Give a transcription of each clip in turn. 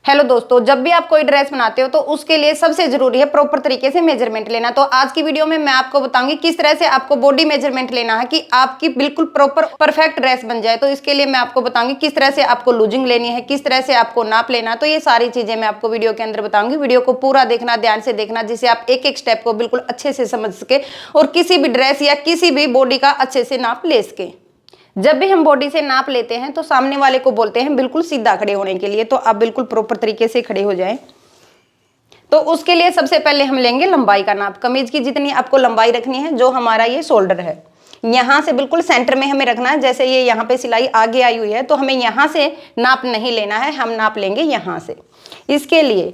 Hello दोस्तों, जब भी आप कोई ड्रेस बनाते हो तो उसके लिए सबसे जरूरी है प्रॉपर तरीके से मेजरमेंट लेना। तो आज की वीडियो में मैं आपको बताऊंगी किस तरह से आपको बॉडी मेजरमेंट लेना है कि आपकी बिल्कुल प्रॉपर परफेक्ट ड्रेस बन जाए। तो इसके लिए मैं आपको बताऊंगी किस तरह से आपको लूजिंग लेनी है, किस तरह से आपको नाप लेना है। तो ये सारी चीजें मैं आपको वीडियो के अंदर बताऊंगी। वीडियो को पूरा देखना, ध्यान से देखना, जिससे आप एक एक स्टेप को बिल्कुल अच्छे से समझ सके और किसी भी ड्रेस या किसी भी बॉडी का अच्छे से नाप ले सके। जब भी हम बॉडी से नाप लेते हैं तो सामने वाले को बोलते हैं बिल्कुल सीधा खड़े होने के लिए। तो आप बिल्कुल प्रॉपर तरीके से खड़े हो जाएं। तो उसके लिए सबसे पहले हम लेंगे लंबाई का नाप। कमीज की जितनी आपको लंबाई रखनी है, जो हमारा ये शोल्डर है, यहाँ से बिल्कुल सेंटर में हमें रखना है। जैसे ये यहाँ पे सिलाई आगे आई हुई है तो हमें यहाँ से नाप नहीं लेना है, हम नाप लेंगे यहाँ से। इसके लिए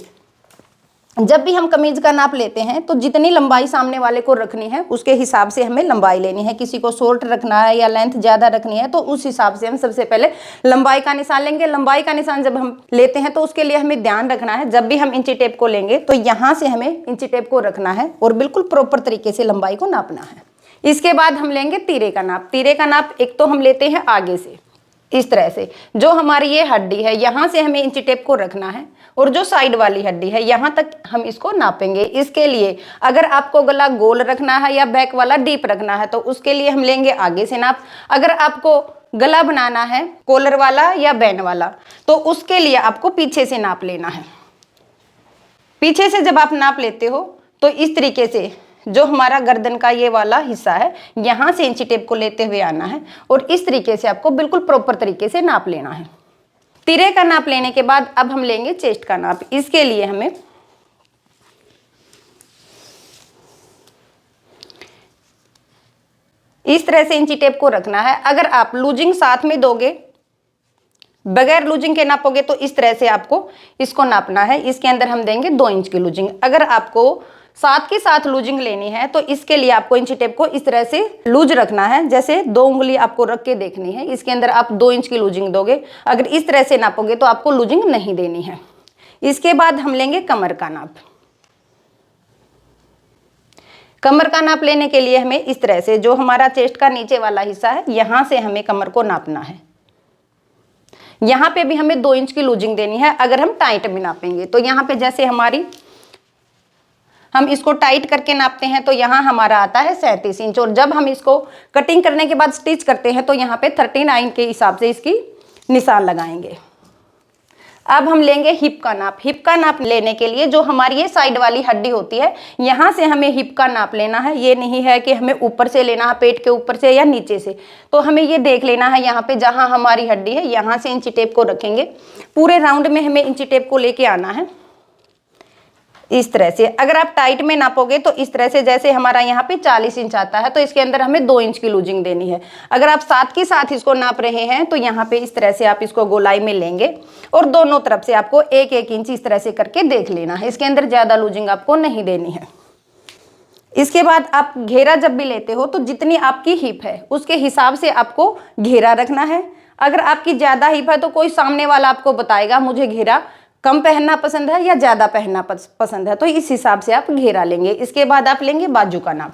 जब भी हम कमीज का नाप लेते हैं तो जितनी लंबाई सामने वाले को रखनी है उसके हिसाब से हमें लंबाई लेनी है। किसी को शॉर्ट रखना है या लेंथ ज़्यादा रखनी है तो उस हिसाब से हम सबसे पहले लंबाई का निशान लेंगे। लंबाई का निशान जब हम लेते हैं तो उसके लिए हमें ध्यान रखना है, जब भी हम इंची टेप को लेंगे तो यहाँ से हमें इंची टेप को रखना है और बिल्कुल प्रॉपर तरीके से लंबाई को नापना है। इसके बाद हम लेंगे तीरे का नाप। तीरे का नाप एक तो हम लेते हैं आगे से, इस तरह से जो हमारी ये हड्डी है यहाँ से हमें इंची टेप को रखना है और जो साइड वाली हड्डी है यहाँ तक हम इसको नापेंगे। इसके लिए अगर आपको गला गोल रखना है या बैक वाला डीप रखना है तो उसके लिए हम लेंगे आगे से नाप। अगर आपको गला बनाना है कॉलर वाला या बैन वाला तो उसके लिए आपको पीछे से नाप लेना है। पीछे से जब आप नाप लेते हो तो इस तरीके से जो हमारा गर्दन का ये वाला हिस्सा है यहाँ से इंची टेप को लेते हुए आना है और इस तरीके से आपको बिल्कुल प्रॉपर तरीके से नाप लेना है। तीरे का नाप लेने के बाद अब हम लेंगे चेस्ट का नाप। इसके लिए हमें इस तरह से इंची टेप को रखना है। अगर आप लूजिंग साथ में दोगे, बगैर लूजिंग के नापोगे तो इस तरह से आपको इसको नापना है। इसके अंदर हम देंगे 2 इंच की लूजिंग। अगर आपको साथ के साथ लूजिंग लेनी है तो इसके लिए आपको इंची टेप को इस तरह से लूज रखना है। जैसे 2 उंगली आपको रख के देखनी है, इसके अंदर आप 2 इंच की लूजिंग दोगे। अगर इस तरह से नापोगे तो आपको लूजिंग नहीं देनी है। इसके बाद हम लेंगे कमर का नाप। कमर का नाप लेने के लिए हमें इस तरह से जो हमारा चेस्ट का नीचे वाला हिस्सा है यहाँ से हमें कमर को नापना है। यहाँ पे भी हमें 2 इंच की लूजिंग देनी है। अगर हम टाइट में नापेंगे तो यहाँ पे जैसे हम इसको टाइट करके नापते हैं तो यहाँ हमारा आता है 37 इंच और जब हम इसको कटिंग करने के बाद स्टिच करते हैं तो यहाँ पे 39 के हिसाब से इसकी निशान लगाएंगे। अब हम लेंगे हिप का नाप। हिप का नाप लेने के लिए जो हमारी ये साइड वाली हड्डी होती है यहाँ से हमें हिप का नाप लेना है। ये नहीं है कि हमें ऊपर से लेना है, पेट के ऊपर से या नीचे से। तो हमें ये देख लेना है यहाँ पे जहाँ हमारी हड्डी है यहाँ से इंची टेप को रखेंगे। पूरे राउंड में हमें इंची टेप को लेके आना है इस तरह से। अगर आप टाइट में नापोगे तो इस तरह से, जैसे हमारा यहाँ पे 40 इंच आता है तो इसके अंदर हमें 2 इंच की लूजिंग देनी है। अगर आप साथ के साथ इसको नाप रहे हैं तो यहाँ पे इस तरह से आप इसको गोलाई में लेंगे और दोनों तरफ से आपको 1-1 इंच इस तरह से करके देख लेना है। इसके अंदर ज़्यादा लूजिंग आपको नहीं देनी है। इसके बाद आप घेरा जब भी लेते हो तो जितनी आपकी हिप है उसके हिसाब से आपको घेरा रखना है। अगर आपकी ज़्यादा हिप है तो कोई सामने वाला आपको बताएगा मुझे घेरा कम पहनना पसंद है या ज़्यादा पहनना पसंद है, तो इस हिसाब से आप घेरा लेंगे। इसके बाद आप लेंगे बाजू का नाप।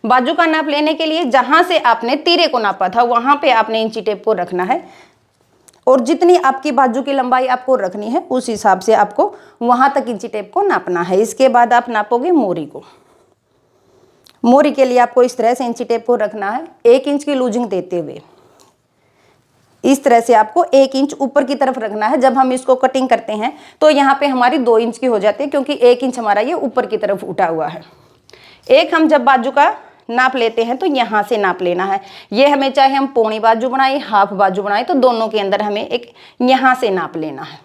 बाजू का नाप लेने के लिए जहाँ से आपने तीरे को नापा था वहाँ पे आपने इंची टेप को रखना है और जितनी आपकी बाजू की लंबाई आपको रखनी है उस हिसाब से आपको वहाँ तक इंची टेप को नापना है। इसके बाद आप नापोगे मोरी को। मोरी के लिए आपको इस तरह से इंची टेप को रखना है 1 इंच की लूजिंग देते हुए। इस तरह से आपको 1 इंच ऊपर की तरफ रखना है। जब हम इसको कटिंग करते हैं तो यहाँ पे हमारी 2 इंच की हो जाती है क्योंकि 1 इंच हमारा ये ऊपर की तरफ उठा हुआ है। एक हम जब बाजू का नाप लेते हैं तो यहाँ से नाप लेना है। ये हमें चाहे हम पौनी बाजू बनाए, हाफ बाजू बनाए, तो दोनों के अंदर हमें एक यहाँ से नाप लेना है।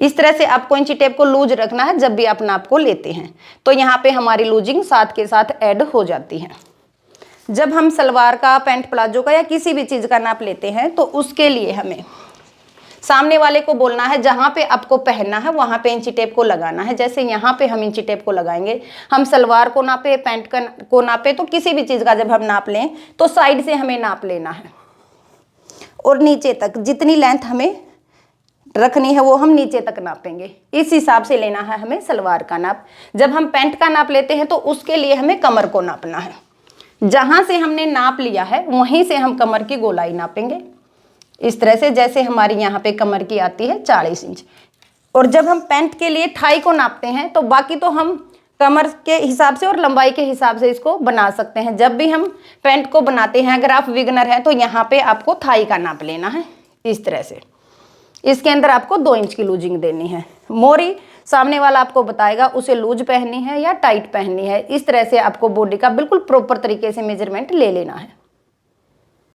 इस तरह से आपको इंची टेप को लूज रखना है जब भी आप नाप को लेते हैं। तो यहाँ पे हमारी लूजिंग साथ के साथ ऐड हो जाती है। जब हम सलवार का, पैंट प्लाजो का या किसी भी चीज़ का नाप लेते हैं तो उसके लिए हमें सामने वाले को बोलना है जहाँ पे आपको पहनना है वहाँ पे इंची टेप को लगाना है। जैसे यहाँ पे हम इंची टेप को लगाएंगे। हम सलवार को नापे, पैंट को नापे, तो किसी भी चीज़ का जब हम नाप लें तो साइड से हमें नाप लेना है और नीचे तक जितनी लेंथ हमें रखनी है वो हम नीचे तक नापेंगे। इस हिसाब से लेना है हमें सलवार का नाप। जब हम पैंट का नाप लेते हैं तो उसके लिए हमें कमर को नापना है। जहाँ से हमने नाप लिया है वहीं से हम कमर की गोलाई नापेंगे इस तरह से। जैसे हमारी यहाँ पे कमर की आती है 40 इंच, और जब हम पैंट के लिए थाई को नापते हैं तो बाकी तो हम कमर के हिसाब से और लंबाई के हिसाब से इसको बना सकते हैं। जब भी हम पैंट को बनाते हैं, अगर आप बिगनर हैं तो यहाँ पे आपको थाई का नाप लेना है इस तरह से। इसके अंदर आपको 2 इंच की लूजिंग देनी है। मोरी सामने वाला आपको बताएगा उसे लूज पहननी है या टाइट पहननी है। इस तरह से आपको बॉडी का बिल्कुल प्रॉपर तरीके से मेजरमेंट ले लेना है।